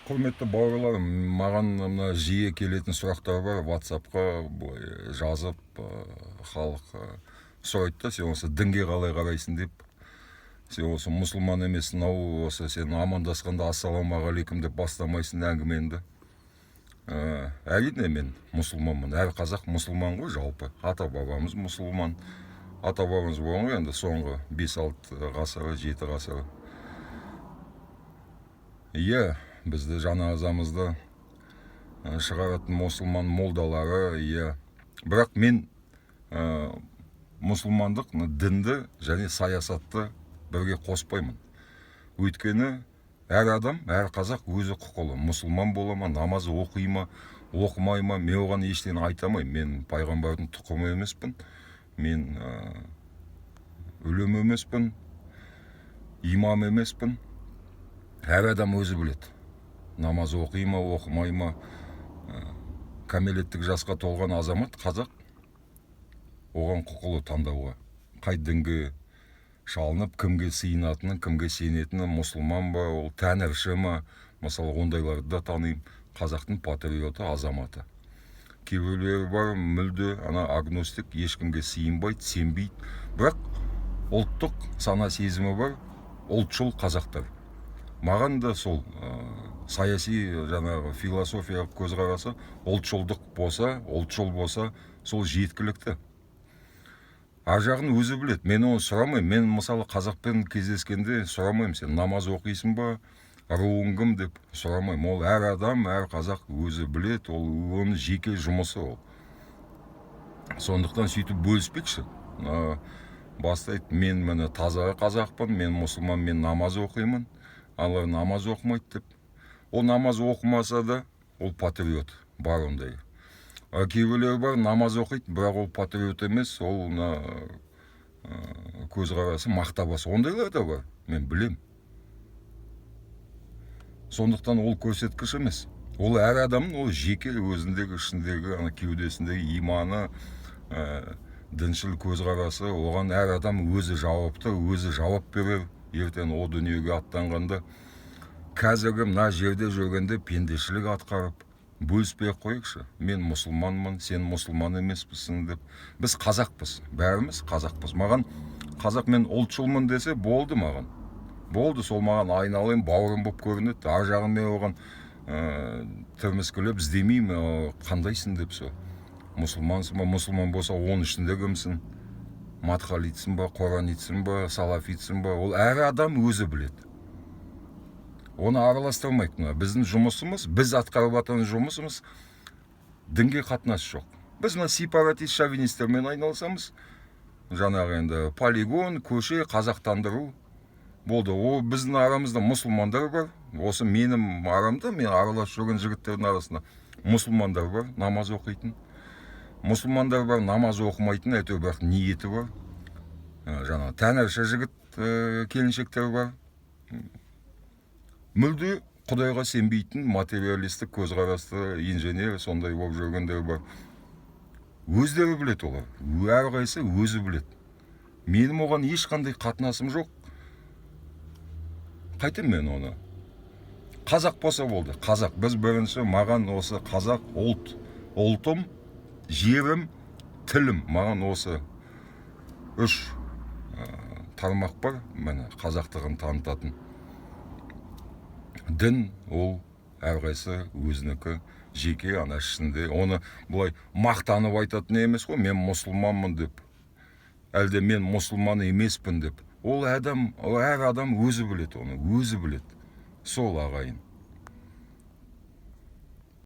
Құрметті бауырларым, маған мына жиі келетін сұрақтар бар. WhatsApp-қа жазып, халық сұрайды да, сен осы дінге қалай қарайсың деп. Сен осы мұсылман емессің, осы сен амандасқанда ассалаумағалейкум деп бастамайсың әңгіменді. Әрине мен мұсылманмын, әр қазақ мұсылман ғой жалпы. Ата-бабамыз мұсылман. Ата-бабамыз болған ғой енді соңғы 5-6 ғасыры, 7 ғасыры. Иә, бізді жаназамызды шығаратын мұсылман молдалары, иә. Бірақ мен мұсылмандық дінді және саясатты бірге қоспаймын. Өйткені әр адам, әр қазақ өзі құқылы. Мұсылман бола ма, намаз оқи ма, оқымай ма, мен оған ештеңе айтамаймын. Мен пайғамбардың тұқымы емеспін. Мен өлім емеспін, имам емеспін. Әр адам өзі біледі. Намаз оқи ма, оқымай ма, кәмелеттік жасқа толған азамат қазақ оған құқылы таңдауға. Қай дінге шалынып, кімге сыйынатыны, кімге сенетіні, мұсылман ба, ол тәңірші ма, мысалы ондайларды да танимын. Қазақтың патриоты, азаматы. Кейбіреулері бар мүлде агностик, ешкімге сыйынбайды, сенбейді. Бірақ ұлттық сана сезімі бар, ұлтшыл қазақтар. Маған да сол саяси жаңағы философиялық көзқарасы ұлтшылдық болса, ұлтшыл болса, сол жеткілікті. Ар жағын өзі біледі. Мен оны сұрамаймын. Мен мысалы қазақпен кездескенде сұрамаймын, сен намаз оқисың ба, руың кім деп сұрамаймын. Ол әр адам, әр қазақ өзі біледі, ол оның жеке жұмысы ол. Сондықтан сөйтіп бөліспекші. Бастайды, мен міне таза қазақпын, мен мұсылман, мен намаз оқимын. Алар намаз оқымайды деп. Ол намаз оқымаса да, ол патриот бар ондай. Кейбіреулер бар, намаз оқиды, бірақ ол патриот емес, ол көзқарасы мақтабасы. Ондайлар да бар, мен білем. Сондықтан ол көрсеткіш емес. Ол әр адамның ол жеке өзіндегі, ішіндегі, кеудесіндегі иманы, діншіл көзқарасы, оған әр адам өзі жауапты, өзі жауап берер. Ертең о дүниеге аттанғанда, қазіргі мына жерде жүргенде пендешілік атқарып, бөліспей қойықшы. Мен мұсылманмын, сен мұсылман емеспісің деп. Біз қазақпыз, бәріміз қазақпыз. Маған қазақ мен ұлтшылмын десе болды маған. Болды, сол маған айналайын бауырым болып көрінеді. Ар жағын мен оған түрміскілеп іздемеймін, қандайсың деп сол. Мұсылмансың ба, мұсылман болса оның ішінде кімсің? Матхалитсің ба, Коранитсің ба, Салафитсің ба, ол әр адам өзі біледі. Оны араластырмайды. Біздің жұмысымыз, біз атқарып жатқан жұмысымыз дінге қатынасы жоқ. Біз сепаратист шовинистермен айналысамыз. Жаңағы енді полигон, көше, қазақтандыру болды. О, біздің арамызда мұсылмандар бар. Осы менің арамда, мен араласып жүрген жігіттердің арасында мұсылмандар бар, намаз оқитын. Мұсылмандар бар, намаз оқымайтын, әйтеуір бірақ ниеті бар. Жаңа тәңірші жігіт келіншектер бар. Мүлде Құдайға сенбейтін, материалистік көзқарасты инженер, сондай болып жүргендер бар. Өздері білет олар. Әрқайсы өзі білет. Менің оған ешқандай қатынасым жоқ. Қайтем мен оны? Қазақ болса болды. Қазақ. Біз бірінші маған осы қазақ ұлт. Ұлтым, жерім, тілім. Маған осы 3 тармақ бар. Мені қазақтығын танытатын. Дін ол әрқайсы өзінікі жеке ішінде. Оны бұлай мақтанып айтатын емес қой, мен мұсылманмын деп. Әлде мен мұсылман емеспін деп. Ол әр адам өзі біледі оны, өзі біледі. Сол ағайын.